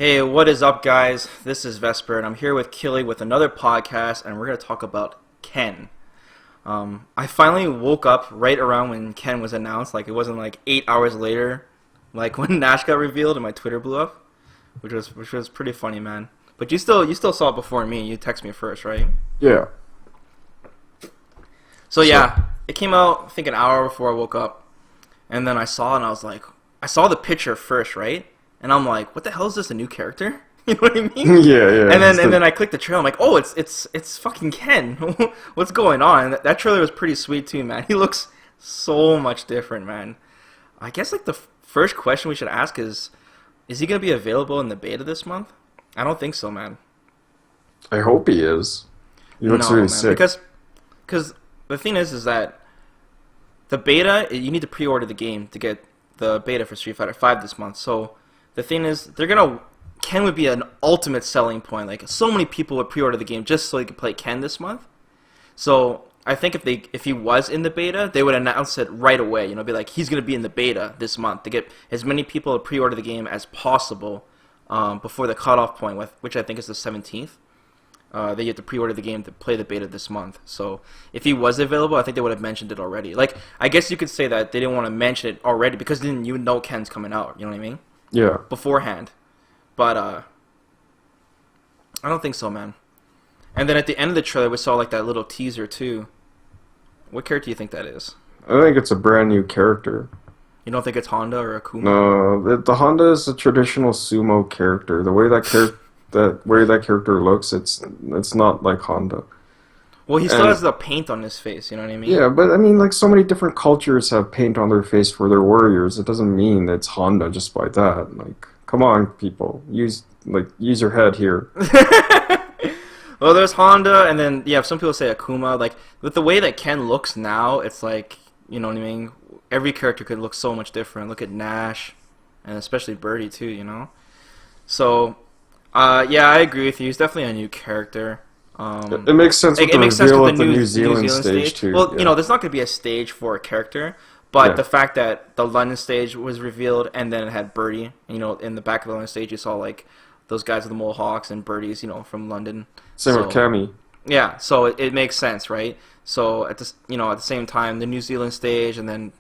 Hey, what is up, guys? This is Vesper, and I'm here with Killy with another podcast, and we're going to talk about Ken. I finally woke up right around when Ken was announced. Like, it wasn't like 8 hours later, like when Nash got revealed and my Twitter blew up, which was pretty funny, man. But you still saw it before me. You texted me first, right? Yeah. So yeah, it came out I think an hour before I woke up, and then I saw it, and I was like, I saw the picture first, right? And I'm like, what the hell is this, a new character? You know what I mean? Yeah. And then I clicked the trailer. I'm like, oh, it's fucking Ken. What's going on? That trailer was pretty sweet too, man. He looks so much different, man. I guess like the first question we should ask is he gonna be available in the beta this month? I don't think so, man. I hope he is. He looks No, really man, sick. because the thing is that the beta, you need to pre-order the game to get the beta for Street Fighter V this month. So the thing is, Ken would be an ultimate selling point. Like, so many people would pre-order the game just so they could play Ken this month. So I think if he was in the beta, they would announce it right away. You know, be like, he's gonna be in the beta this month to get as many people to pre-order the game as possible before the cutoff point, which I think is the 17th. They get to pre-order the game to play the beta this month. So if he was available, I think they would have mentioned it already. Like, I guess you could say that they didn't want to mention it already because then you know Ken's coming out. You know what I mean? Yeah. Beforehand. But I don't think so, man. And then at the end of the trailer, we saw like that little teaser too. What character do you think that is? I think it's a brand new character. You don't think it's Honda or Akuma? No, the Honda is a traditional sumo character. The way that character looks, it's not like Honda. Well, he still has the paint on his face. You know what I mean? Yeah, but I mean, like, so many different cultures have paint on their face for their warriors. It doesn't mean it's Honda just by that. Like, come on, people, use your head here. Well, there's Honda, and then some people say Akuma. Like, with the way that Ken looks now, it's like, you know what I mean? Every character could look so much different. Look at Nash, and especially Birdie too. You know. So, yeah, I agree with you. He's definitely a new character. It makes sense with the reveal at the New Zealand stage too. Well, yeah. there's not going to be a stage for a character, but Yeah. the fact that the London stage was revealed and then it had Birdie, and, in the back of the London stage you saw like those guys with the mohawks and Birdie's, from London. Same with Cammy. Yeah, so it makes sense, right? So at this, at the same time, the New Zealand stage and then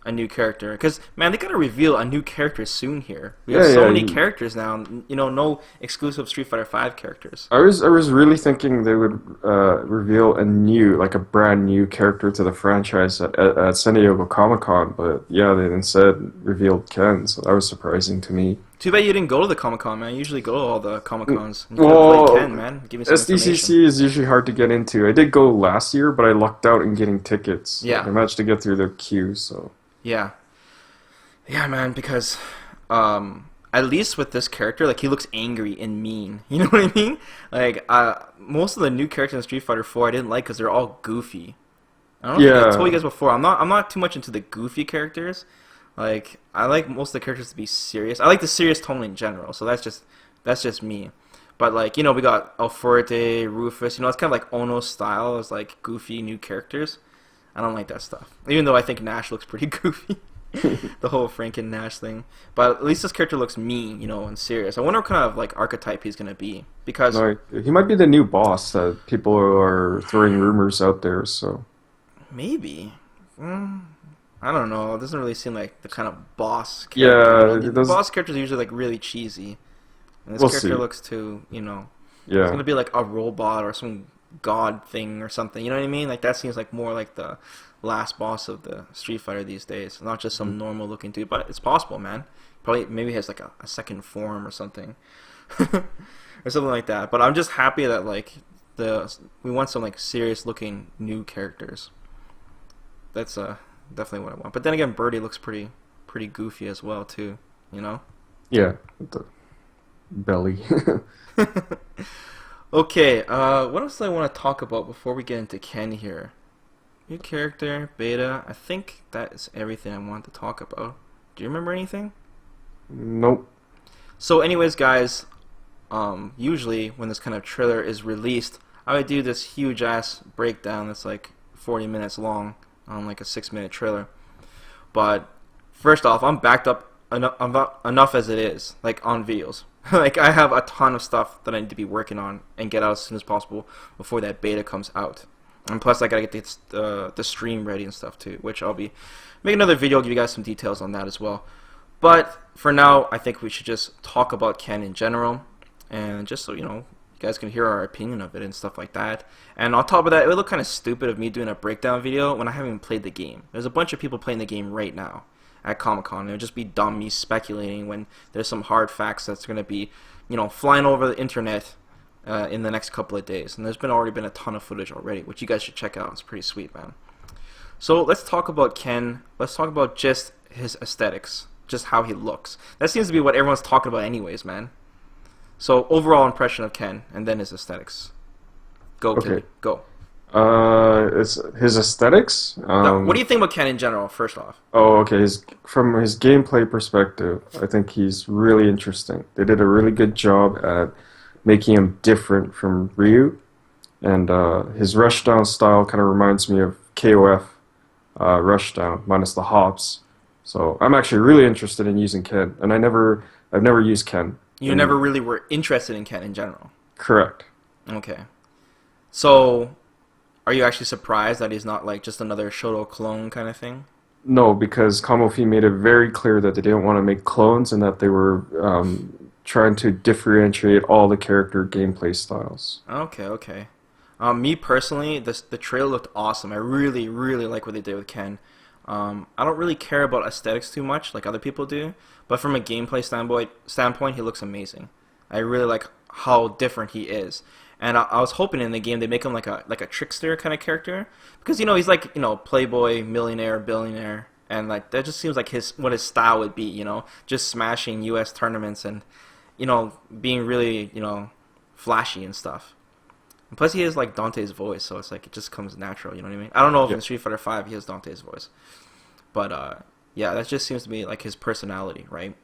a new character, because man, they gotta reveal a new character soon here. We have so many characters now. No exclusive Street Fighter V characters. I was really thinking they would reveal a brand new character to the franchise at San Diego Comic-Con, but yeah, they instead revealed Ken, so that was surprising to me. Too bad you didn't go to the Comic-Con, man. You usually go to all the Comic-Cons. Well, play Ken, man. Give me some SDCC is usually hard to get into. I did go last year, but I lucked out in getting tickets. Yeah. I managed to get through the queue, so... Yeah, man, because at least with this character, like, he looks angry and mean. You know what I mean? Like, most of the new characters in Street Fighter 4 I didn't like because they're all goofy. I don't know if I told you guys before. I'm not too much into the goofy characters. Like, I like most of the characters to be serious. I like the serious tone in general, so that's just me. But, like, we got Alforte, Rufus, it's kind of like Ono's style as, like, goofy new characters. I don't like that stuff. Even though I think Nash looks pretty goofy. The whole Frank and Nash thing. But at least this character looks mean, and serious. I wonder what kind of, like, archetype he's going to be. Because... he might be the new boss that people are throwing rumors out there, so... Maybe. I don't know. It doesn't really seem like the kind of boss character. Yeah, the boss characters are usually, like, really cheesy. And this character looks too, Yeah. It's going to be like a robot or some god thing or something. You know what I mean? Like, that seems like more like the last boss of the Street Fighter these days. Not just some normal looking dude. But it's possible, man. Maybe he has, like, a second form or something. Or something like that. But I'm just happy that, like, we want some, like, serious looking new characters. That's definitely what I want. But then again, Birdie looks pretty goofy as well too, Yeah, with the belly. Okay, what else do I want to talk about before we get into Ken here? New character, beta. I think that is everything I want to talk about. Do you remember anything? Nope. So anyways, guys, usually when this kind of trailer is released, I would do this huge ass breakdown that's like 40 minutes long on like a 6-minute trailer. But first off, I'm backed up enough as it is, like on videos. Like I have a ton of stuff that I need to be working on and get out as soon as possible before that beta comes out. And plus, I gotta get the stream ready and stuff too, which I'll be make another video, give you guys some details on that as well. But for now, I think we should just talk about Ken in general, and just so you know, you guys can hear our opinion of it and stuff like that. And on top of that, it would look kind of stupid of me doing a breakdown video when I haven't even played the game. There's a bunch of people playing the game right now at Comic-Con. It would just be dumb me speculating when there's some hard facts that's going to be, you know, flying over the internet in the next couple of days. And there's already been a ton of footage already, which you guys should check out. It's pretty sweet, man. So let's talk about Ken. Let's talk about just his aesthetics, just how he looks. That seems to be what everyone's talking about anyways, man. So overall impression of Ken, and then his aesthetics. Go, Okay. kid. Go. It's his aesthetics. Now, what do you think about Ken in general, first off? Oh, okay. From his gameplay perspective, I think he's really interesting. They did a really good job at making him different from Ryu, and his rushdown style kind of reminds me of KOF rushdown minus the hops. So I'm actually really interested in using Ken, and I've never used Ken. You never really were interested in Ken in general. Correct. Okay. So, are you actually surprised that he's not like just another Shoto clone kind of thing? No, because Kamofi made it very clear that they didn't want to make clones and that they were trying to differentiate all the character gameplay styles. Okay, okay. Me personally, the trailer looked awesome. I really, really like what they did with Ken. I don't really care about aesthetics too much like other people do, but from a gameplay standpoint, he looks amazing. I really like how different he is. And I was hoping in the game they make him like a trickster kind of character, because you know he's like, you know, playboy, millionaire, billionaire, and like that just seems like what his style would be, you know, just smashing U.S. tournaments and, you know, being really, you know, flashy and stuff. And plus he has like Dante's voice, so it's like it just comes natural, you know what I mean? I don't know if in Street Fighter V he has Dante's voice, but yeah, that just seems to be like his personality, right,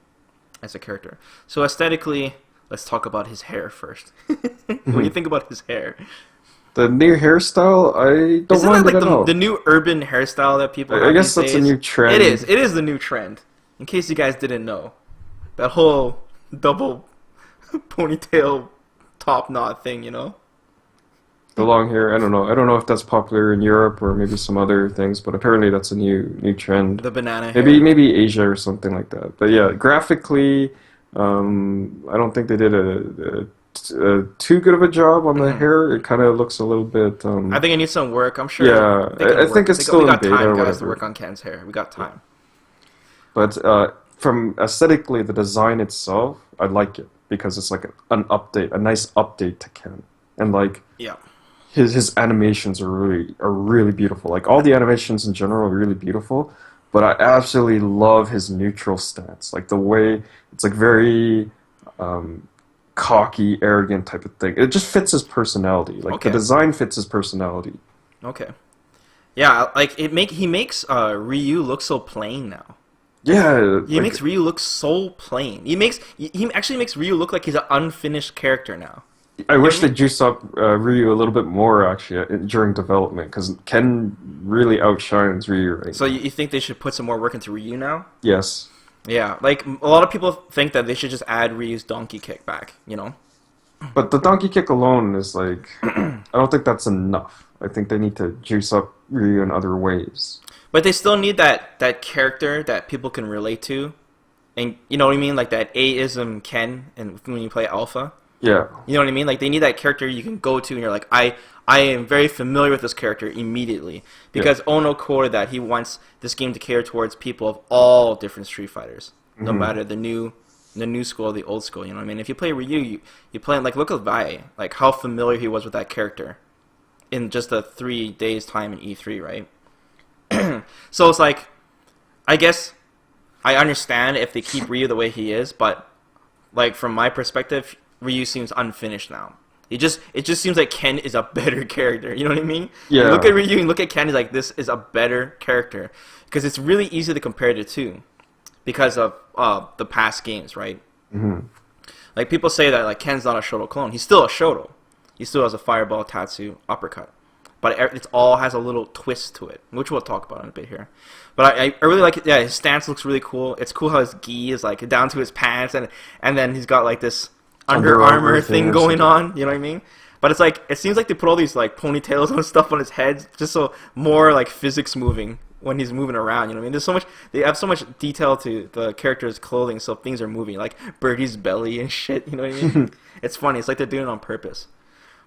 as a character. So aesthetically, let's talk about his hair first. What do you think about his hair? The new hairstyle, I don't Isn't mind that it at all. like the new urban hairstyle that people have I guess these that's a days? new trend. It is. It is the new trend. In case you guys didn't know, that whole double ponytail top knot thing, you know? The long hair, I don't know. I don't know if that's popular in Europe or maybe some other things, but apparently that's a new trend. The banana hair. Maybe Asia or something like that. But yeah, graphically, I don't think they did a too good of a job on the hair. It kind of looks a little bit. I think it needs some work. I'm sure. Yeah, I think it's still we in got beta time, or guys, whatever. to work on Ken's hair. We got time. But from aesthetically, the design itself, I like it because it's like an update, a nice update to Ken, and like Yeah. his animations are really beautiful. Like all the animations in general are really beautiful, but I absolutely love his neutral stance. Like the way it's like very cocky, arrogant type of thing. It just fits his personality. Like Okay. the design fits his personality. Okay. Yeah, like he makes Ryu look so plain now. Yeah, He makes Ryu look so plain. He actually makes Ryu look like he's an unfinished character now. I wish they juiced up Ryu a little bit more actually during development because Ken really outshines Ryu right So now. you think they should put some more work into Ryu now? Yes. Yeah, like a lot of people think that they should just add Ryu's donkey kick back, you know? But the donkey kick alone is like, I don't think that's enough. I think they need to juice up Ryu in other ways. But they still need that character that people can relate to. And you know what I mean? Like that A-ism Ken and when you play Alpha. Yeah. You know what I mean? Like they need that character you can go to and you're like, I am very familiar with this character immediately. Because Ono quoted that he wants this game to cater towards people of all different Street Fighters. No matter the new school or the old school, you know what I mean? If you play Ryu, you play like look at Vi, like how familiar he was with that character in just a 3 days time in E3, right? So it's like, I guess I understand if they keep Ryu the way he is, but like from my perspective, Ryu seems unfinished now. It just seems like Ken is a better character. You know what I mean? Yeah. You look at Ryu and look at Ken, he's like, this is a better character because it's really easy to compare the two because of the past games, right? Mm-hmm. Like people say that like Ken's not a Shoto clone. He's still a Shoto. He still has a Fireball, Tatsu, Uppercut. but it all has a little twist to it, which we'll talk about in a bit here. But I really like it. Yeah, his stance looks really cool. It's cool how his gi is like down to his pants, and then he's got like this Under Armour thing going on. You know what I mean? But it's like it seems like they put all these like ponytails and stuff on his head, just so more like physics moving when he's moving around. You know what I mean? There's so much. They have so much detail to the character's clothing, so things are moving, like Birdie's belly and shit. You know what I mean? It's funny. It's like they're doing it on purpose.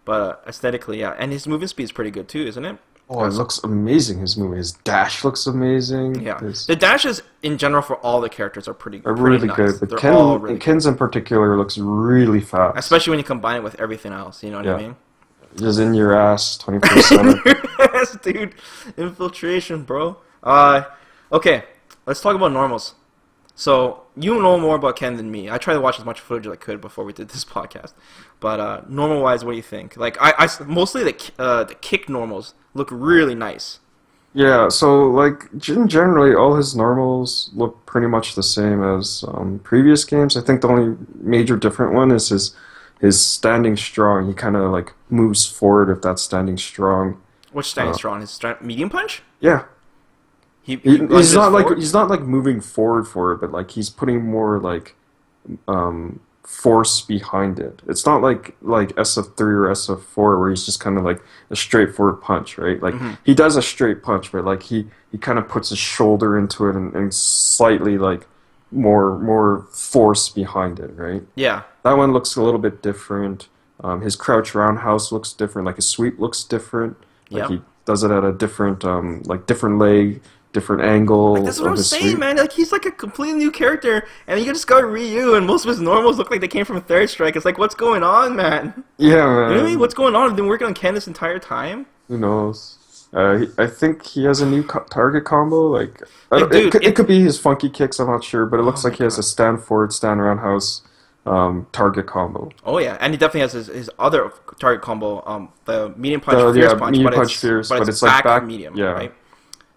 But aesthetically, yeah, and his movement speed's pretty good too, isn't it? Oh, it looks amazing. His movie, his dash looks amazing. Yeah, the dashes in general for all the characters are pretty really nice. good. But They're all really Ken's in particular looks really fast, especially when you combine it with everything else. You know what I mean? Just in your ass, 24/7. Yes, dude, infiltration, bro. Okay, let's talk about normals. So you know more about Ken than me. I tried to watch as much footage as I could before we did this podcast. But normal wise, what do you think? Like I mostly the kick normals look really nice. Yeah, so like generally all his normals look pretty much the same as previous games. I think the only major different one is his standing strong. He kind of like moves forward if that's standing strong. Which standing strong? His medium punch? Yeah. He's not like moving forward, but like he's putting more like force behind it. It's not like SF3 or SF4 where he's just kind of like a straightforward punch, right? Like he does a straight punch, but like he kind of puts his shoulder into it and slightly like more force behind it, right? Yeah. That one looks a little bit different. His crouch roundhouse looks different. Like his sweep looks different. Like he does it at a different different leg, different angle. Like, that's what I'm saying, man. Like he's like a completely new character, and you just got Ryu, and most of his normals look like they came from Third Strike. It's like, what's going on, man? Yeah, man. You know what I mean? What's going on? I've been working on Ken this entire time. Who knows? I think he has a new target combo. Like, dude, it could be his funky kicks. I'm not sure, but it looks like he has a stand forward, stand roundhouse target combo. Oh yeah, and he definitely has his other target combo, the medium punch, fierce punch, medium punch, fierce, but it's like back medium, yeah. Right?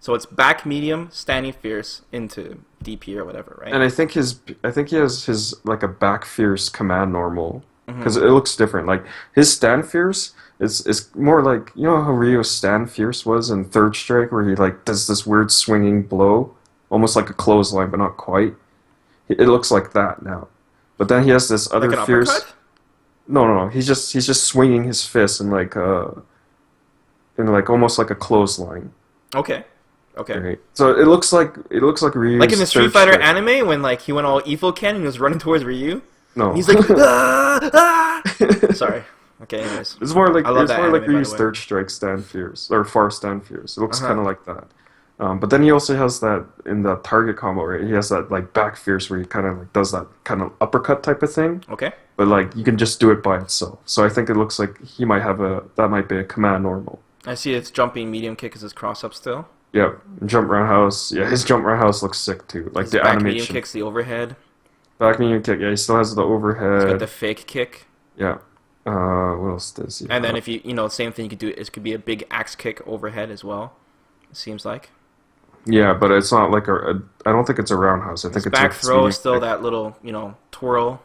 So it's back medium, standing fierce into DP or whatever, right? And I think he has his like a back fierce command normal because it looks different. Like his stand fierce is more like, you know how Ryo's stand fierce was in Third Strike, where he like does this weird swinging blow, almost like a clothesline, but not quite. It looks like that now. But then he has this other like an fierce. Uppercut? No. He's just swinging his fist in like almost like a clothesline. Okay. Right. So it looks like Ryu. Like in the Street Fighter anime when like he went all evil Ken and he was running towards Ryu. No. And he's like, ah! Sorry. Okay. Anyways. It's more like anime, Ryu's Third Strike stand fierce or far stand fierce. It looks kind of like that. But then he also has that in the target combo, right? He has that like back fierce where he kind of like does that kind of uppercut type of thing. Okay. But like you can just do it by itself. So I think it looks like he might have that might be a command normal. I see it's jumping medium kick is his cross up still. Yeah, jump roundhouse. Yeah, his jump roundhouse looks sick too. Like his the back animation. medium kicks, the overhead. Back medium kick. Yeah, he still has the overhead. He's got the fake kick. Yeah. What else does he have? And then if you know, same thing you could do. It could be a big axe kick overhead as well. It seems like. Yeah, but it's not like I don't think it's a roundhouse. I think it's back like throw is still that little twirl.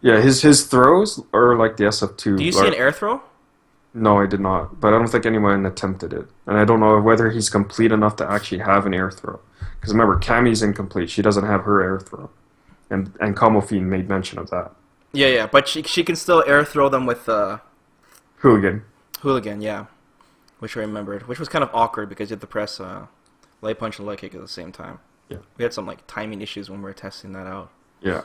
Yeah, his throws are like the SF2. Do you see an air throw? No, I did not. But I don't think anyone attempted it. And I don't know whether he's complete enough to actually have an air throw. Because remember, Cammy's incomplete. She doesn't have her air throw. And Kamofine made mention of that. Yeah, but she can still air throw them with Hooligan, yeah. Which I remembered. Which was kind of awkward because you had to press light punch and light kick at the same time. Yeah. We had some like timing issues when we were testing that out. Yeah.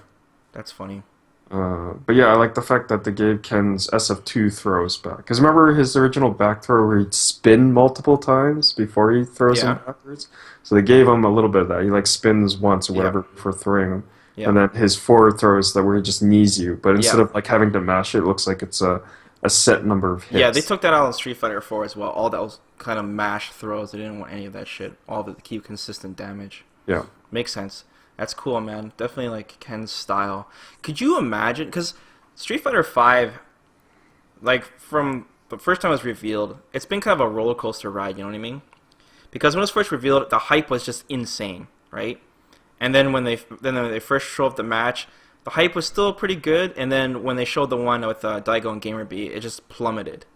That's funny. But yeah, I like the fact that they gave Ken's SF2 throws back. Because remember his original back throw where he'd spin multiple times before he throws him backwards? So they gave him a little bit of that. He like spins once or whatever before throwing him. Yeah. And then his forward throws that where he just knees you. But instead of like having to mash it looks like it's a set number of hits. Yeah, they took that out in Street Fighter 4 as well. All those kind of mash throws. They didn't want any of that shit. All of it to keep consistent damage. Yeah. Makes sense. That's cool, man. Definitely like Ken's style. Could you imagine? Because Street Fighter 5, like from the first time it was revealed, it's been kind of a roller coaster ride. You know what I mean? Because when it was first revealed, the hype was just insane, right? And then when they first showed up the match, the hype was still pretty good. And then when they showed the one with Daigo and Gamerby, it just plummeted.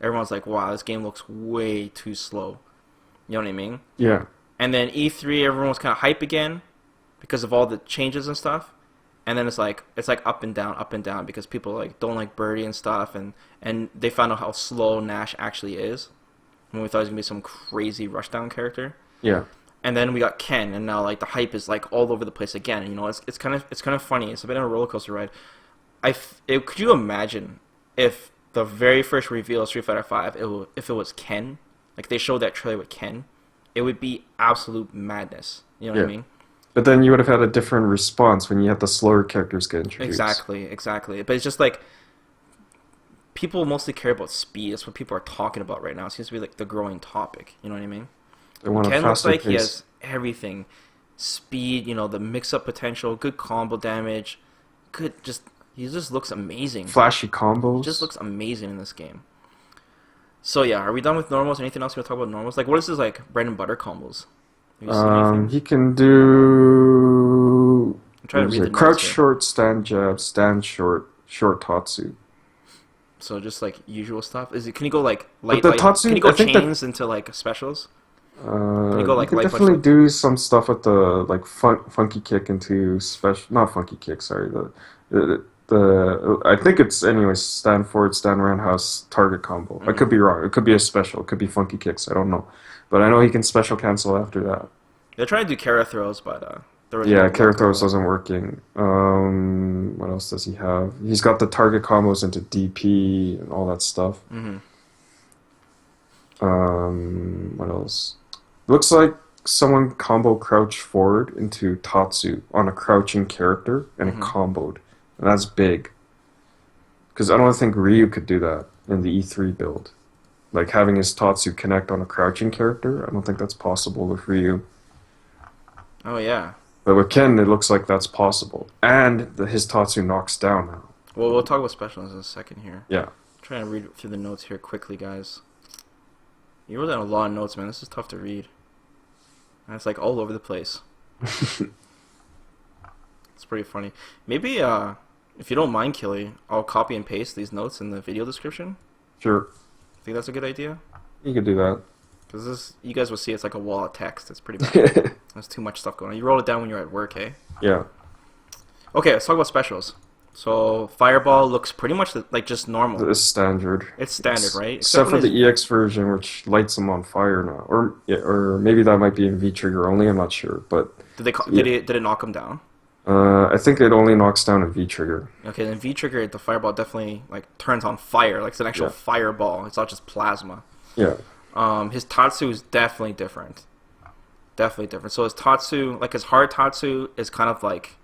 everyone's like, wow, this game looks way too slow. You know what I mean? Yeah. And then E3, everyone was kind of hype again because of all the changes and stuff. And then it's like up and down because people like don't like Birdie and stuff, and they found out how slow Nash actually is. When we thought he was gonna be some crazy rushdown character. Yeah. And then we got Ken, and now like the hype is like all over the place again. And, you know, it's kind of funny. It's a bit of a roller coaster ride. Could you imagine if the very first reveal of Street Fighter V, if it was Ken, like they showed that trailer with Ken, it would be absolute madness. You know what I mean? But then you would have had a different response when you had the slower characters get introduced. Exactly. But it's just like people mostly care about speed. That's what people are talking about right now. It seems to be like the growing topic. You know what I mean? They want Ken a looks faster like he pace. has everything. Speed, you know, the mix-up potential, good combo damage, he just looks amazing. Flashy combos. He just looks amazing in this game. So yeah, are we done with normals? Anything else we want to talk about normals? Like, what is his like bread and butter combos? Have you seen anything? He can do. I'm trying to read the crouch notes here. short, stand jab, stand short, short tatsu. So just like usual stuff. Can you go like light? the Tatsu, can you go I think that- chains into like specials? You go, like, can light punch definitely like- do some stuff with the like funky kick into special. Not funky kick. Sorry. The I think it's anyways stand forward, stand roundhouse, target combo. I could be wrong. It could be a special. It could be funky kicks. I don't know, but I know he can special cancel after that. They're trying to do Kara throws, but there was Yeah, no Kara luck. throws wasn't working. What else does he have? He's got the target combos into DP and all that stuff. What else? Looks like someone combo crouched forward into Tatsu on a crouching character and it comboed. And that's big. Because I don't think Ryu could do that in the E3 build. Like having his Tatsu connect on a crouching character, I don't think that's possible with Ryu. Oh yeah. But with Ken, it looks like that's possible. And his Tatsu knocks down now. Well, we'll talk about specials in a second here. Yeah. I'm trying to read through the notes here quickly, guys. You wrote down a lot of notes, man. This is tough to read. And it's like all over the place. It's pretty funny. Maybe, if you don't mind, Killy, I'll copy and paste these notes in the video description. Sure. Think that's a good idea? You could do that. Because you guys will see it's like a wall of text. It's pretty bad. There's too much stuff going on. You wrote it down when you're at work, hey? Yeah. Okay, let's talk about specials. So, Fireball looks pretty much like just normal. It's standard. It's standard, right? Except for when the EX version, which lights them on fire now. Or maybe that might be in V-Trigger only, I'm not sure. But did it knock him down? I think it only knocks down in V-Trigger. Okay, then V-Trigger, the Fireball definitely like turns on fire. Like it's an actual fireball. It's not just plasma. Yeah. His Tatsu is definitely different. Definitely different. So his Tatsu, like his hard Tatsu, is kind of like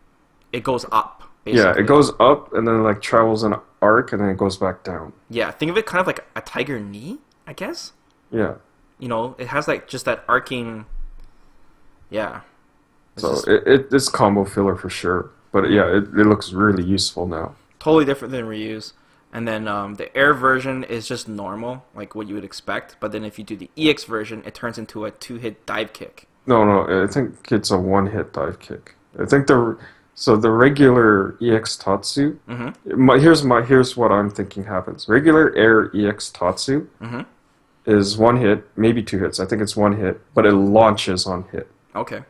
it goes up. Basically. Yeah, it goes up and then like travels in an arc and then it goes back down. Yeah, think of it kind of like a tiger knee, I guess. Yeah. You know, it has like just that arcing. Yeah. So it's combo filler for sure. But yeah, it looks really useful now. Totally different than Ryu's. And then the air version is just normal, like what you would expect. But then if you do the EX version, it turns into a 2-hit dive kick. No, I think it's a one-hit dive kick. I think the regular EX Tatsu. Here's what I'm thinking happens. Regular air EX Tatsu is one hit, maybe 2 hits. I think it's one hit, but it launches on hit. Okay.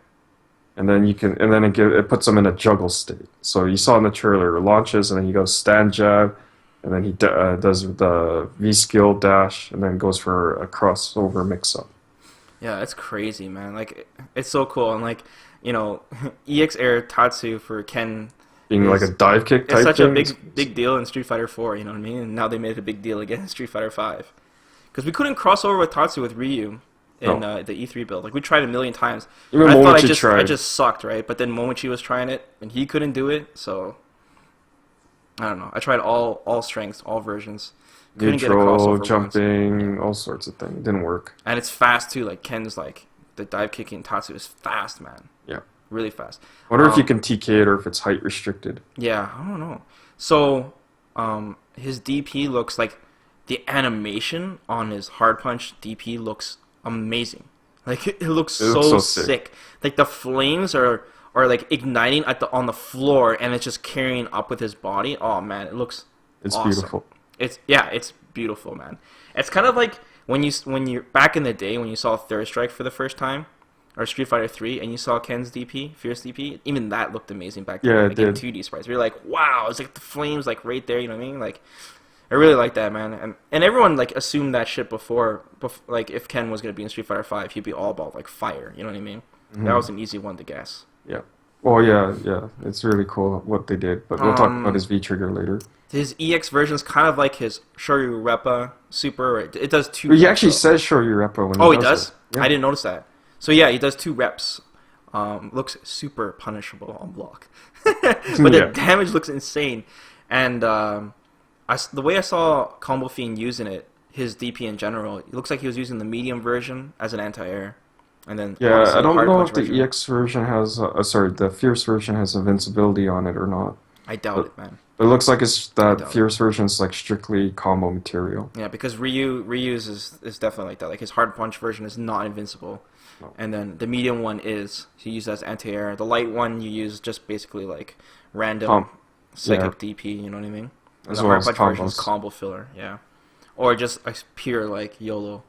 And then it puts them in a juggle state. So you saw in the trailer, it launches and then he goes stand jab, and then he does the V skill dash, and then goes for a crossover mix-up. Yeah, it's crazy, man. Like, it's so cool. And, like, you know, EX Air Tatsu for Ken Being like a dive kick type it's such thing. a big deal in Street Fighter 4, you know what I mean? And now they made it a big deal again in Street Fighter 5. Because we couldn't cross over with Tatsu with Ryu in the E3 build. Like, we tried a million times. Even I thought Momochi I tried. just sucked, right? But then Momochi was trying it, and he couldn't do it, so... I don't know. I tried all strengths, all versions. Couldn't get a Neutral, crossover once. jumping, all sorts of things. Didn't work. And it's fast, too. Like, Ken's, like, the dive kicking Tatsu is fast, man. Yeah. Really fast. Wonder if you can TK it or if it's height restricted. Yeah, I don't know. So, his DP looks like the animation on his hard punch DP looks amazing. Like it looks so sick. Like the flames are like igniting on the floor, and it's just carrying up with his body. Oh man, it looks It's awesome. beautiful. It's beautiful, man. It's kind of like when you're back in the day when you saw Third Strike for the first time, or Street Fighter 3, and you saw Ken's DP, Fierce DP. Even that looked amazing back then. Yeah, it like in did. 2D sprites. You're like, wow, it's like the flames like right there. You know what I mean? Like, I really like that, man. And everyone like assumed that shit before like if Ken was gonna be in Street Fighter 5, he'd be all about like fire. You know what I mean? That was an easy one to guess. Yeah. Well, yeah. It's really cool what they did, but we'll talk about his V trigger later. His EX version is kind of like his Shoryu Reppa Super. It does two. He actually says Shoryu Reppa when Oh, he he does does? it. Yeah. I didn't notice that. So yeah, he does 2 reps. Looks super punishable on block, but the damage looks insane. And the way I saw Combo Fiend using it, his DP in general, it looks like he was using the medium version as an anti-air, and then Yeah, obviously I don't hard know punch if the version. EX version has, the Fierce version has invincibility on it or not. I doubt it, man. But it looks like it's that doubt it. Fierce version is like strictly combo material. Yeah, because Ryu's is definitely like that. Like his hard punch version is not invincible, No. and then the medium one is you use as anti-air. The light one you use just basically like random psychic DP. You know what I mean? And As the well hard as punch version is combos. combo filler. Yeah, or just a pure like YOLO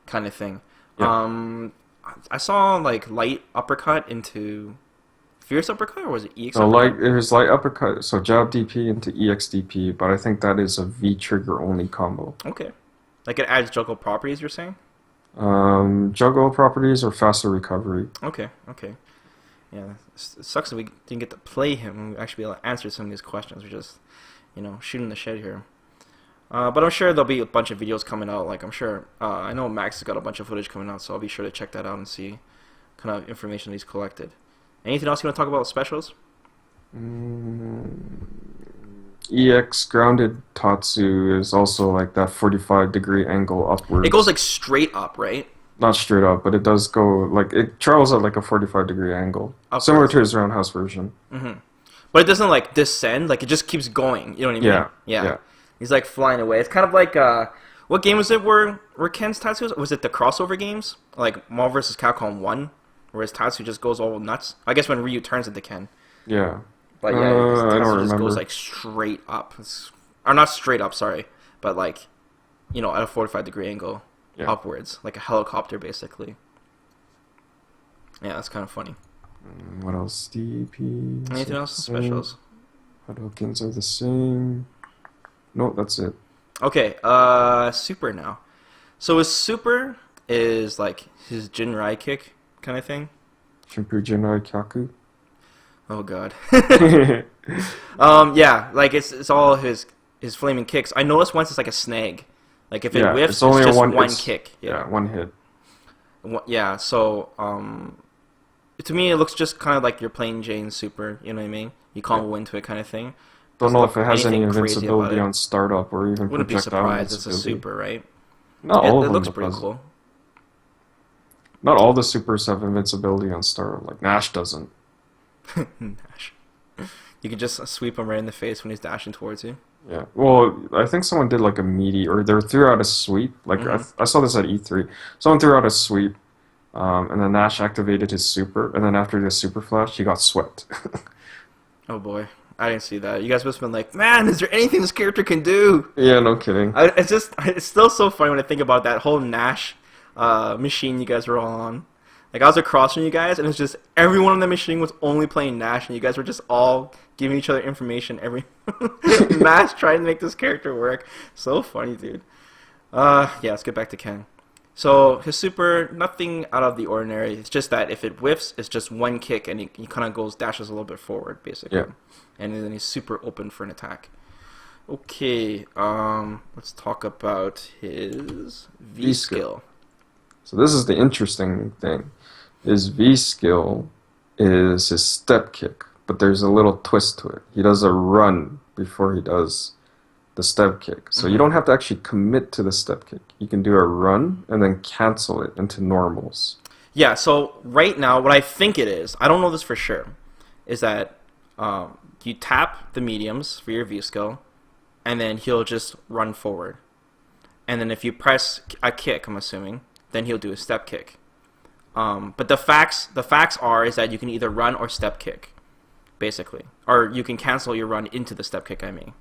kind of thing. Yeah. I saw like light uppercut into fierce uppercut, or was it EX So uppercut? there's light uppercut, so jab DP into EX DP, but I think that is a V trigger only combo. Okay, like it adds juggle properties. You're saying? Juggle properties or faster recovery. Okay. Yeah, it sucks that we didn't get to play him and actually be able to answer some of these questions. We're just, shooting the shit here. But I'm sure there'll be a bunch of videos coming out. Like, I'm sure, I know Max has got a bunch of footage coming out, so I'll be sure to check that out and see kind of information he's collected. Anything else you want to talk about with specials? EX grounded Tatsu is also like that 45-degree angle upwards. It goes like straight up, right? Not straight up, but it does go like it travels at like a 45-degree angle, Upwards. similar to his roundhouse version. But it doesn't like descend, like it just keeps going. You know what I mean? Yeah. He's like flying away. It's kind of like what game was it where Ken's Tatsu was it the crossover games? Like Marvel vs. Capcom 1, where his Tatsu just goes all nuts. I guess when Ryu turns into Ken. Yeah. But yeah, his I Tatsu don't just remember. goes like straight up. Or not straight up, sorry. But like, at a 45-degree angle upwards. Like a helicopter basically. Yeah, that's kind of funny. What else? DP. Anything else? Specials? Hadoukens are the same. No, that's it. Okay, Super now. So his Super is like his Jinrai kick kind of thing. Shimpu Jinrai Kyaku. Oh god. Yeah, like it's all his flaming kicks. I noticed once it's like a snag. Like if it whiffs, it's only it's just one it's- kick. Yeah, one hit. Yeah, so to me it looks just kind of like you're playing Jane Super, you know what I mean? You combo into it kind of thing. Don't know if it has any anything crazy about invincibility it. on startup or even Wouldn't be projectile surprised it's a invincibility. Super, right? Not Yeah, all of it them. looks but pretty does. cool. Not all the supers have invincibility on startup. Like Nash doesn't. Dash. You can just sweep him right in the face when he's dashing towards you. Yeah. Well, I think someone did like a meaty, or they threw out a sweep. Like I saw this at E3. Someone threw out a sweep, and then Nash activated his super, and then after the super flash, he got swept. Oh boy, I didn't see that. You guys must have been like, man, is there anything this character can do? Yeah, no kidding. It's still so funny when I think about that whole Nash machine you guys were all on. Like I was across from you guys, and it was just everyone on the machine was only playing Nash, and you guys were just all giving each other information every match, trying to make this character work. So funny, dude. Yeah, let's get back to Ken. So his super, nothing out of the ordinary. It's just that if it whiffs, it's just one kick, and he kind of dashes a little bit forward, basically. Yeah. And then he's super open for an attack. Okay, let's talk about his V skill. So this is the interesting thing. His V skill is his step kick, but there's a little twist to it. He does a run before he does the step kick. So you don't have to actually commit to the step kick. You can do a run and then cancel it into normals. Yeah, so right now, what I think it is, I don't know this for sure, is that you tap the mediums for your V skill, and then he'll just run forward. And then if you press a kick, I'm assuming, then he'll do a step kick. But the facts are is that you can either run or step kick, basically, or you can cancel your run into the step kick. I mean,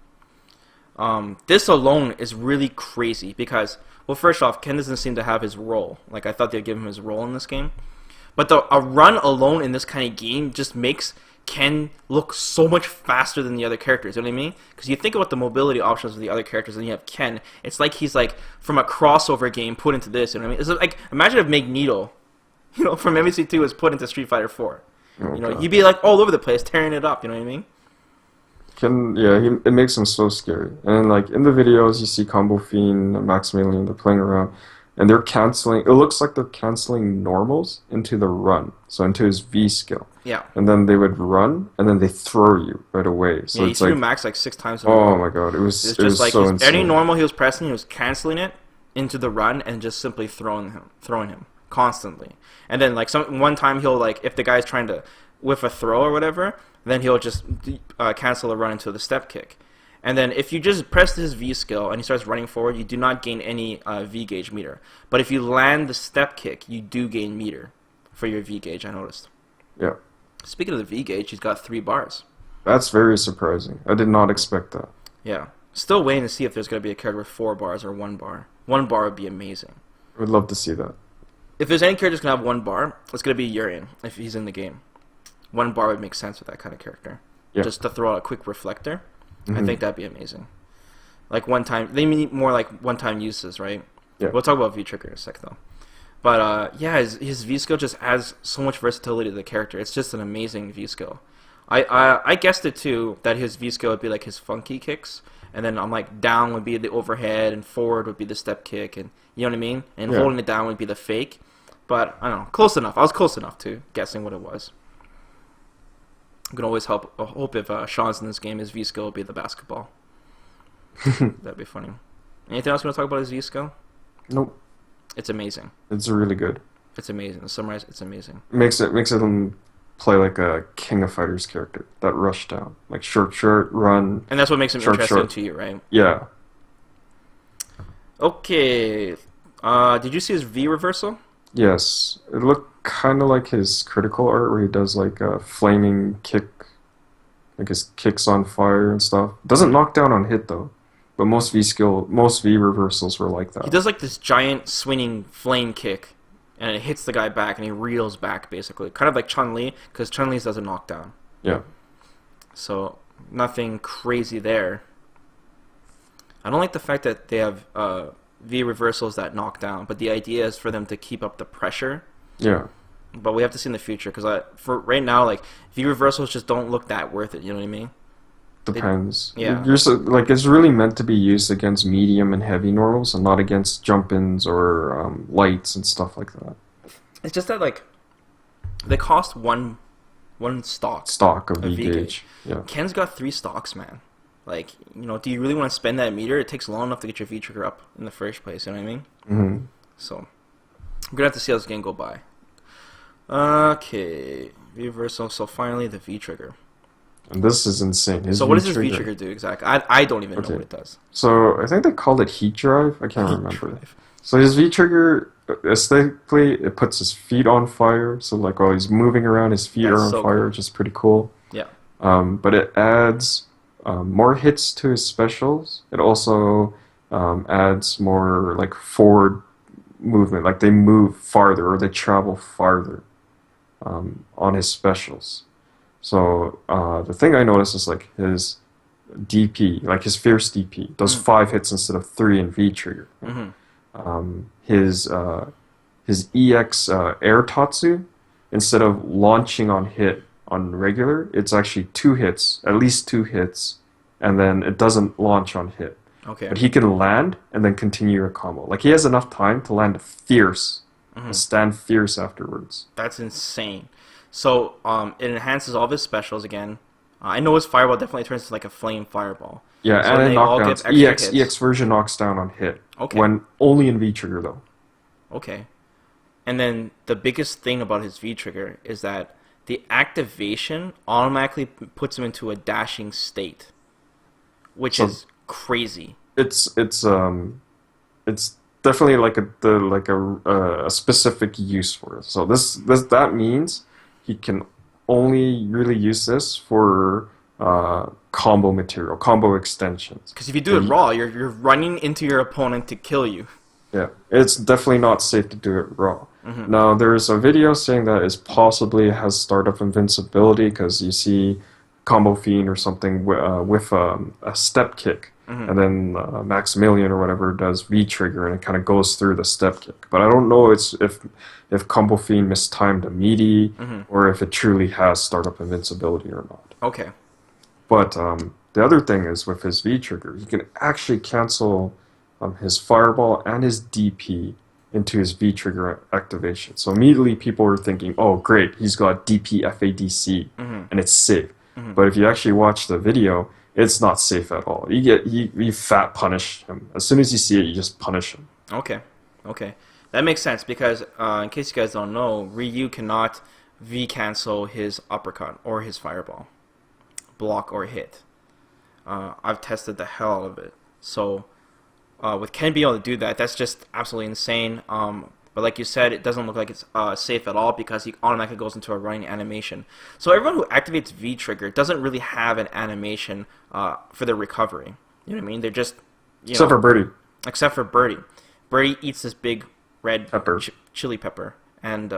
This alone is really crazy because, well, first off, Ken doesn't seem to have his role. Like, I thought they'd give him his role in this game. But a run alone in this kind of game just makes Ken look so much faster than the other characters. You know what I mean? Because you think about the mobility options of the other characters, and you have Ken. It's like he's like from a crossover game put into this. You know what I mean? It's like, imagine if Magneto, from MVC2 was put into Street Fighter 4. Okay. He'd be like all over the place, tearing it up. You know what I mean? It makes him so scary. And like in the videos, you see Combo Fiend and Maximilian, they're playing around, and they're canceling. It looks like they're canceling normals into the run, so into his V skill. Yeah. And then they would run, and then they throw you right away. So Yeah, it's you like, threw Max like 6 times in a row. oh my god, it was It's just like so insane. any normal he was pressing, he was canceling it into the run and just simply throwing him constantly. And then like one time he'll like if the guy's trying to whiff a throw or whatever, then he'll just cancel a run into the step kick. And then if you just press his V skill and he starts running forward, you do not gain any V gauge meter. But if you land the step kick, you do gain meter for your V gauge, I noticed. Yeah. Speaking of the V gauge, he's got 3 bars. That's very surprising. I did not expect that. Yeah. Still waiting to see if there's going to be a character with 4 bars or 1 bar. 1 bar would be amazing. I would love to see that. If there's any character that's going to have 1 bar, it's going to be Urian, if he's in the game. 1 bar would make sense with that kind of character. Yeah. Just to throw out a quick reflector. Mm-hmm. I think that'd be amazing. Like one time, they need more like one-time uses, right? Yeah. We'll talk about V-Trigger in a sec, though. But yeah, his V-Skill just adds so much versatility to the character. It's just an amazing V-Skill. I guessed it, too, that his V-Skill would be like his funky kicks. And then I'm like, down would be the overhead, and forward would be the step kick, and you know what I mean? And Yeah. holding it down would be the fake. But, I don't know, close enough. I was close enough to guessing what it was. I can always hope if Sean's in this game, his V-Skill will be the basketball. That'd be funny. Anything else you want to talk about his V-Skill? Nope. It's amazing. It's really good. It's amazing. To summarize, it's amazing. Makes it play like a King of Fighters character. That rush down. Like short, run. And that's what makes him Short, interesting short. to you, right? Yeah. Okay. Did you see his V reversal? Yes. It looked kind of like his critical art where he does like a flaming kick. Like his kicks on fire and stuff. Doesn't knock down on hit though. But most V reversals were like that. He does like this giant swinging flame kick, and it hits the guy back, and he reels back basically, kind of like Chun-Li, because Chun-Li's doesn't knock down. Yeah. So nothing crazy there. I don't like the fact that they have V reversals that knock down, but the idea is for them to keep up the pressure. Yeah. But we have to see in the future, because for right now, like V reversals just don't look that worth it. You know what I mean? Depends. Yeah. You're so, like it's really meant to be used against medium and heavy normals, and not against jump-ins or lights and stuff like that. It's just that like they cost one stock. Stock of A V V gauge. gauge. Yeah. Ken's got 3 stocks, man. Like, do you really want to spend that meter? It takes long enough to get your V trigger up in the first place. You know what I mean? Mm-hmm. So I'm gonna have to see how this game go by. Okay, V reversal. So finally, the V trigger. And this is insane. His So what does V this V trigger do exactly? I don't even know what it does. So I think they called it heat drive. I can't Heat remember. drive. So his V trigger, aesthetically, it puts his feet on fire. So like while he's moving around, his feet That's are on so fire, cool. which is pretty cool. Yeah. But it adds more hits to his specials. It also adds more like forward movement, like they move farther or they travel farther on his specials. So the thing I noticed is like his DP, like his Fierce DP, does 5 hits instead of 3 in V trigger. Mm-hmm. His EX Air Tatsu, instead of launching on hit on regular, it's actually 2 hits, at least 2 hits, and then it doesn't launch on hit. Okay. But he can land and then continue a combo. Like he has enough time to land a Fierce, and stand Fierce afterwards. That's insane. So it enhances all of his specials again. I know his fireball definitely turns into like a flame fireball. Yeah, So and they it all knockdowns. get extra hits. EX version knocks down on hit. Okay. When only in V trigger though. Okay. And then the biggest thing about his V trigger is that the activation automatically puts him into a dashing state, which is crazy. It's definitely like a specific use for it. So that means he can only really use this for combo material, combo extensions. Because if you do So it raw, you're running into your opponent to kill you. yeah, it's definitely not safe to do it raw. Hmm. Now, there's a video saying that it possibly has startup invincibility because you see Combo Fiend or something with a step kick, Hmm. and then Maximilian or whatever does V trigger and it kind of goes through the step kick. But I don't know if Combo Fiend mistimed a meaty Hmm. or if it truly has startup invincibility or not. Okay. But the other thing is with his V trigger, he can actually cancel his fireball and his DP into his V trigger activation. So immediately people were thinking, "Oh, great, he's got DP FADC, Hmm. and it's safe." Hmm. But if you actually watch the video, it's not safe at all. You fat punish him as soon as you see it. You just punish him. Okay. Okay. That makes sense because, in case you guys don't know, Ryu cannot V cancel his uppercut or his fireball, block or hit. I've tested the hell out of it. So, with Ken being able to do that, that's just absolutely insane. But like you said, it doesn't look like it's safe at all because he automatically goes into a running animation. So everyone who activates V trigger doesn't really have an animation for their recovery. You know what I mean? They're just, Except for Birdie except for Birdie. Birdie eats this big red Pepper. chili pepper, and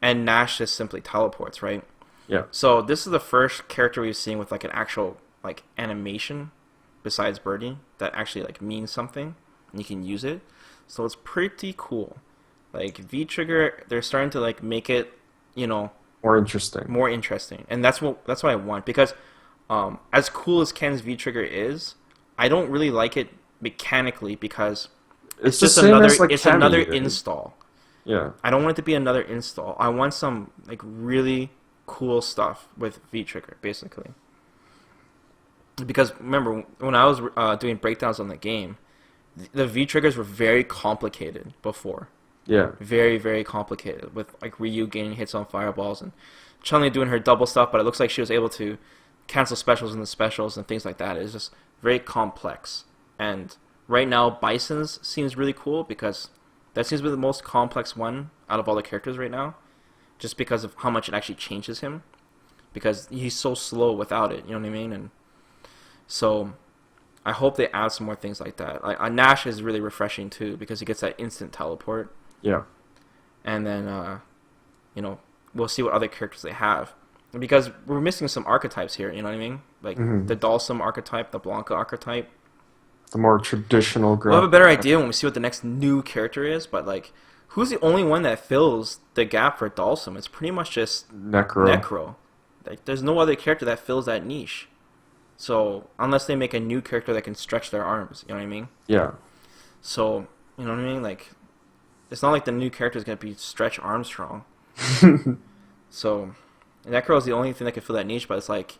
Nash just simply teleports, right? Yeah, So this is the first character we've seen with like an actual like animation besides Birdie that actually like means something and you can use it. So it's pretty cool. Like V trigger, they're starting to like make it, more interesting. more interesting, and that's what I want because as cool as Ken's V trigger is, I don't really like it mechanically because It's it's the just same another as like it's another Cammy. install. Yeah, I don't want it to be another install. I want some like really cool stuff with V trigger basically. Because remember when I was doing breakdowns on the game, the V triggers were very complicated before. yeah. Very, very complicated with like Ryu gaining hits on fireballs and Chun-Li doing her double stuff, but it looks like she was able to cancel specials in the specials and things like that. It's just very complex. And right now, Bison's seems really cool because that seems to be the most complex one out of all the characters right now, just because of how much it actually changes him. Because he's so slow without it, you know what I mean? And so I hope they add some more things like that. Like Nash is really refreshing too because he gets that instant teleport. Yeah. And then we'll see what other characters they have because we're missing some archetypes here, you know what I mean, like the Dalsum archetype, the Blanca archetype. The more traditional We'll have a better graphic. idea when we see what the next new character is, but like who's the only one that fills the gap for Dalsum? It's pretty much just Necro. Like there's no other character that fills that niche, so unless they make a new character that can stretch their arms, you know what I mean. Yeah. So you know what I mean, like it's not like the new character is going to be Stretch Armstrong. So, Necro is the only thing that can fill that niche, but it's like,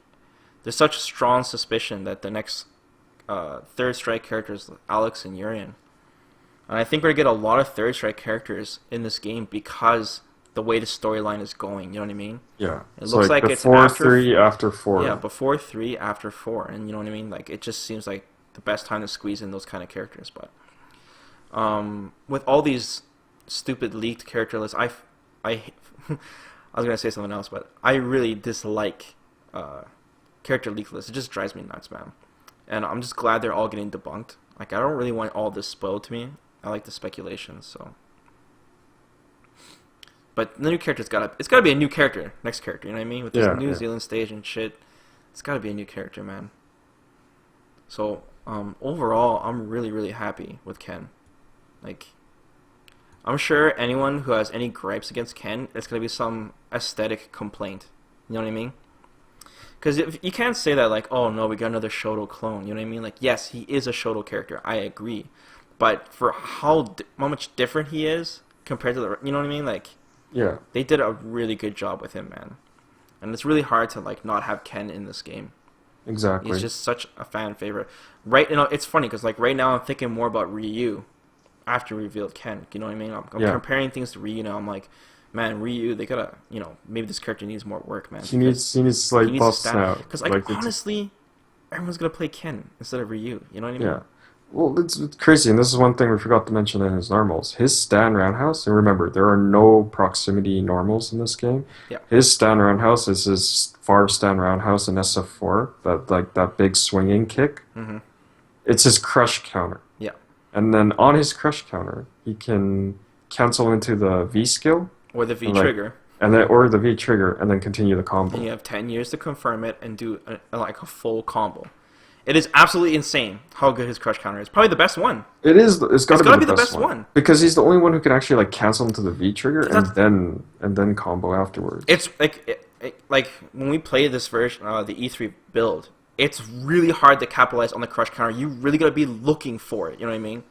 there's such strong suspicion that the next Third Strike characters, Alex and Urian. And I think we're going to get a lot of Third Strike characters in this game because the way the storyline is going, you know what I mean? Yeah. It looks like it's before after 3, after 4. Yeah, before 3, after 4, and you know what I mean? Like, it just seems like the best time to squeeze in those kind of characters, but with all these stupid leaked character lists, I I was gonna say something else, but I really dislike character leak lists. It just drives me nuts, man. And I'm just glad they're all getting debunked. Like I don't really want all this spoiled to me. I like the speculation, so. But the new character's gotta be a new character, next character. You know what I mean? With this New Zealand stage and shit, it's gotta be a new character, man. So overall, I'm really really happy with Ken. Like. I'm sure anyone who has any gripes against Ken, it's going to be some aesthetic complaint. You know what I mean? Because you can't say that like, oh no, we got another Shoto clone. You know what I mean? Like, yes, he is a Shoto character. I agree. But for how much different he is compared to the, you know what I mean? Like, Yeah. they did a really good job with him, man. And it's really hard to like not have Ken in this game. Exactly. He's just such a fan favorite. Right, it's funny because like right now I'm thinking more about Ryu. After revealed Ken, you know what I mean? I'm comparing things to Ryu now. I'm like, man, Ryu, they gotta, maybe this character needs more work, man. He needs like buffs now. Because like honestly, everyone's gonna play Ken instead of Ryu. You know what I mean? Yeah. Well, it's crazy, and this is one thing we forgot to mention in his normals. His stand roundhouse, and remember, there are no proximity normals in this game. Yeah. His stand roundhouse is his far stand roundhouse in SF4, that like that big swinging kick. Hmm. It's his crush counter. Yeah. And then on his crush counter, he can cancel into the V skill, Or the V and like, trigger. and then or the V trigger, and then continue the combo. And you have 10 years to confirm it and do like a full combo. It is absolutely insane how good his crush counter is. Probably the best one. It is. It's got to gotta be be the the best best one one. because he's the only one who can actually like cancel into the V trigger That's- and then combo afterwards. It's like when we play this version, the E3 build, it's really hard to capitalize on the crush counter. You really gotta be looking for it. You know what I mean?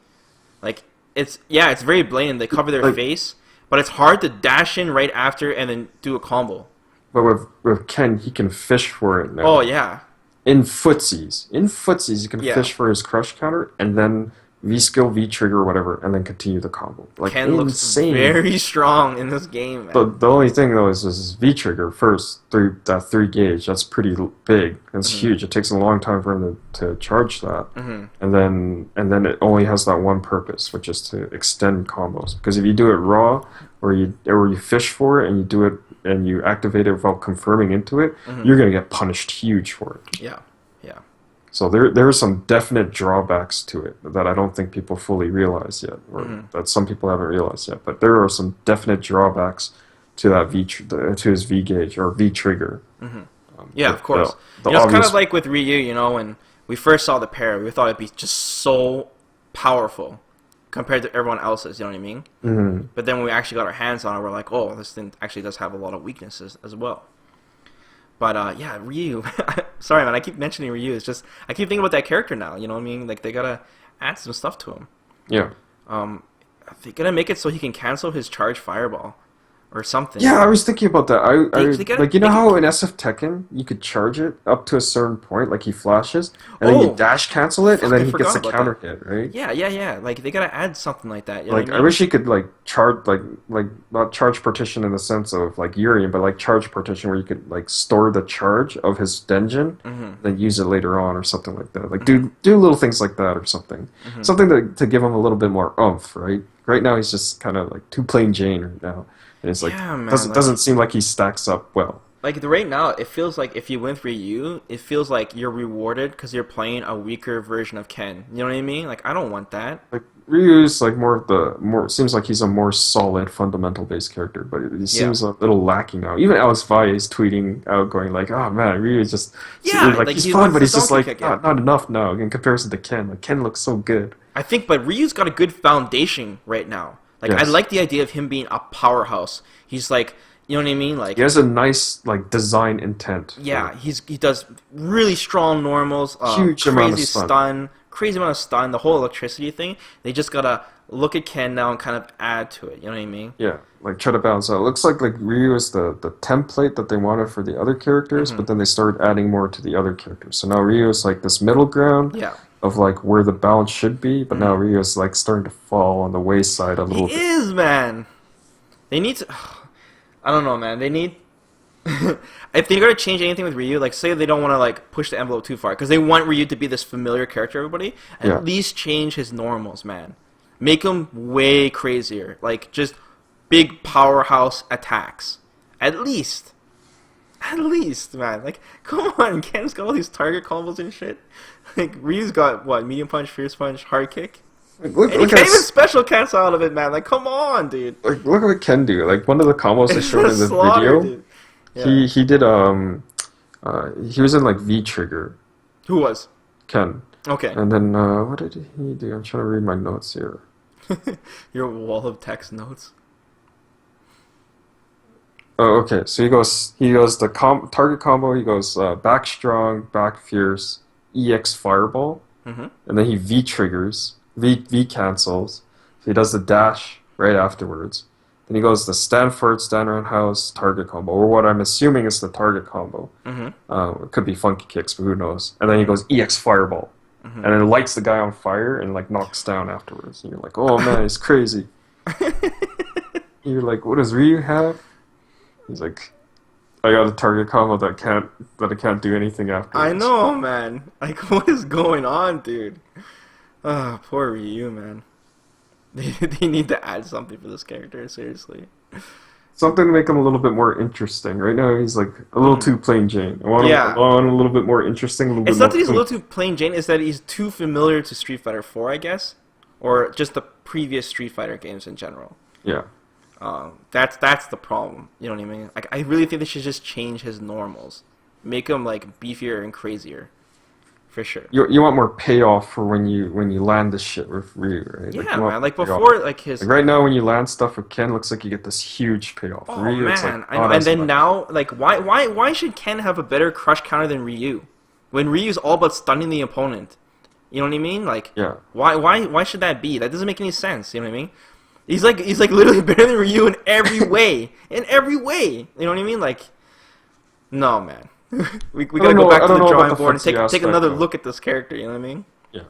Like it's very blatant. They cover their Like- face, but it's hard to dash in right after and then do a combo. But with Ken, he can fish for it now. Oh yeah, In footsies, you can Yeah. fish for his crush counter and then V skill, V trigger, or whatever, and then continue the combo. Like Ken looks insane. very strong in this game, man. The only thing though is his V trigger first, that 3 gauge. That's pretty big. That's huge. It takes a long time for him to charge that, and then it only has that one purpose, which is to extend combos. Because if you do it raw, or you fish for it and you do it and you activate it without confirming into it, you're gonna get punished huge for it. Yeah, yeah. So there are some definite drawbacks to it that I don't think people fully realize yet, or that some people haven't realized yet. But there are some definite drawbacks to that to his V gauge or V trigger. Yeah, of course. the It's kind obvious- of like with Ryu, when we first saw the pair, we thought it'd be just so powerful compared to everyone else's, you know what I mean? Mhm. But then when we actually got our hands on it, we're like, oh, this thing actually does have a lot of weaknesses as well. But yeah, Ryu. Sorry, man, I keep mentioning Ryu. It's just, I keep thinking about that character now, you know what I mean? Like, they gotta add some stuff to him. Yeah. They gotta make it so he can cancel his charge fireball or something. Yeah, I was thinking about that. They gotta like you know make how in SF Tekken you could charge it up to a certain point, like he flashes, and then you Oh, dash cancel it, and fuck, then I he gets forgot a about counter hit, right? Yeah. Like, they gotta add something like that. You know Like what I mean? wish he could like charge like not charge partition in the sense of like Urian, but like charge partition where you could like store the charge of his Denjin, then use it later on or something like that. Like do little things like that or something, something to give him a little bit more oomph, right? Right now he's just kind of like too plain Jane right now, and it's like Yeah, man, doesn't seem like he stacks up well. Like, right now, it feels like if you win 3U, it feels like you're rewarded because you're playing a weaker version of Ken. You know what I mean? Like, I don't want that. Like Ryu's like more seems like he's a more solid fundamental based character, but he seems a little lacking now. Even Alex Valle is tweeting out going like, "Oh man, Ryu is just like he's he fun, wants but the he's just donkey like kick, yeah. not enough now in comparison to Ken. Like Ken looks so good." I think, but Ryu's got a good foundation right now. Like, I Yes. like the idea of him being a powerhouse. He's like, you know what I mean? Like, He has a nice like design intent. yeah, he does really strong normals, Huge crazy amount of stun. crazy amount of stun, the whole electricity thing. They just gotta look at Ken now and kind of add to it. You know what I mean? Yeah, like try to balance out. It looks like Ryu is the template that they wanted for the other characters, but then they started adding more to the other characters. So now Ryu is like this middle ground. Yeah. Of like where the balance should be, but now Ryu is like starting to fall on the wayside a little He bit. is, man. They need to. I don't know, man. They need. If they're gonna change anything with Ryu, like say they don't want to like push the envelope too far, because they want Ryu to be this familiar character, to everybody. At Yeah. least change his normals, man. Make him way crazier, like just big powerhouse attacks. At least, man. Like, come on, Ken's got all these target combos and shit. Like Ryu's got what? Medium punch, fierce punch, hard kick. Like, look And he at can't even special cancel out of it, man. Like, come on, dude. look at what Ken do. Like one of the combos they showed in the Slaughter, video, dude. Yeah. he did he was in like V trigger Who was? Ken, Okay. and then what did he do? I'm trying to read my notes here. Your wall of text notes. Oh, okay. So he goes the target combo. He goes back strong, back fierce, EX fireball, Mhm. and then he V triggers, V cancels. So he does the dash right afterwards. Then he goes the stand forward, stand roundhouse, target combo, or what I'm assuming is the target combo. It could be funky kicks, but who knows? And then he goes EX fireball, and then lights the guy on fire and like knocks down afterwards. And you're like, oh man, he's crazy. You're like, what does Ryu have? He's like, I got a target combo that I can't do anything afterwards. I know, man. Like, what is going on, dude? Ah, poor Ryu, man. They need to add something for this character, seriously. Something to make him a little bit more interesting. Right now, he's like a little Hmm. too plain Jane. I Yeah. want him a little bit more interesting, a little bit It's not more that he's a oomph. little too plain Jane, it's that he's too familiar to Street Fighter 4, I guess. Or just the previous Street Fighter games in general. Yeah. That's the problem. You know what I mean? Like I really think they should just change his normals, make him like beefier and crazier, for sure. You want more payoff for when you land this shit with Ryu, right? Like Yeah, you want man. Like payoff. before, like his. Like right now, when you land stuff with Ken, looks like you get this huge payoff. Oh Ryu, it's like man, I know. not And as then much. now, like, why should Ken have a better crush counter than Ryu? When Ryu's all about stunning the opponent. You know what I mean? Like, Yeah. why should that be? That doesn't make any sense. You know what I mean? He's like literally better than Ryu in every way. In every way. You know what I mean? Like, no, man. We gotta go back I to don't the know about drawing the board and footsie take aspect, another though. look at this character. You know what I mean? Yeah.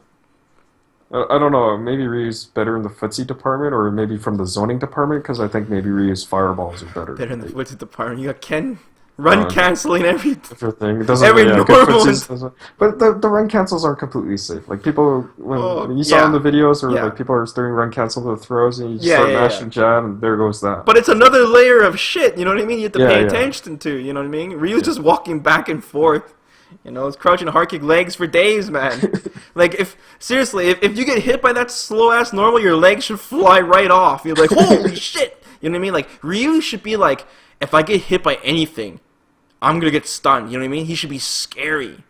I don't know. Maybe Ryu's better in the footsie department, or maybe from the zoning department, because I think maybe Ryu's fireballs are better. Better in the Like, woods department. You got Ken run uh, canceling every everything. It doesn't. every Yeah, good normal. footsies doesn't. But the run cancels aren't completely safe. Like people, Oh when you saw in yeah, the videos, or yeah. like people are doing run cancel to the throws, and you just Yeah, start yeah, yeah. mashing jab, and there goes that. But it's another layer of shit, you know what I mean? You have to Yeah, pay yeah, attention to, you know what I mean? Ryu's yeah. just walking back and forth. You know, it's crouching hard kick legs for days, man. Like, seriously, if you get hit by that slow ass normal, your legs should fly right off. You're like, holy shit! You know what I mean? Like, Ryu should be like, if I get hit by anything, I'm gonna get stunned. You know what I mean? He should be scary.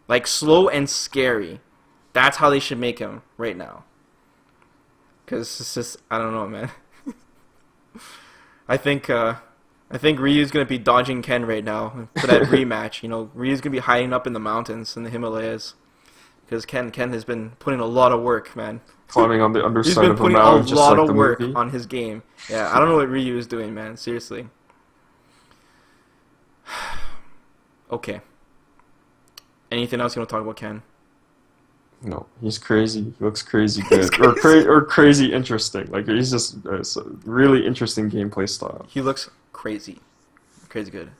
Like, slow and scary. That's how they should make him right now. Because it's just, I don't know, man. I think, Ryu's gonna be dodging Ken right now for that rematch. You know, Ryu's gonna be hiding up in the mountains in the Himalayas because Ken has been putting a lot of work, man. Climbing on the He's underside been of a putting a mountain, just lot like of the work movie. on his game. Yeah, I don't know what Ryu is doing, man. Seriously. Okay. Anything else you want to talk about, Ken? No, he's crazy. He looks crazy He's good, or crazy. or crazy interesting. Like he's just it's a really interesting gameplay style. He looks crazy. Crazy good.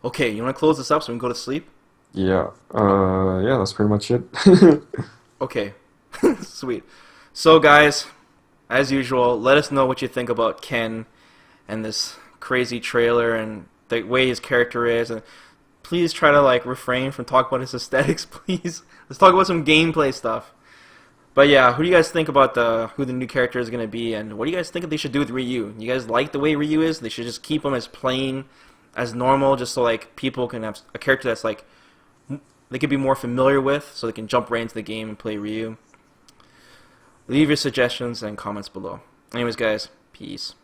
Okay, you want to close this up so we can go to sleep? Yeah, yeah, that's pretty much it. Okay. Sweet. So, guys, as usual, let us know what you think about Ken and this crazy trailer and the way his character is. And please try to like refrain from talking about his aesthetics, please. Let's talk about some gameplay stuff. But yeah, who do you guys think about who the new character is going to be, and what do you guys think they should do with Ryu? You guys like the way Ryu is? They should just keep him as plain, as normal, just so like people can have a character that's like they could be more familiar with, so they can jump right into the game and play Ryu. Leave your suggestions and comments below. Anyways, guys, peace.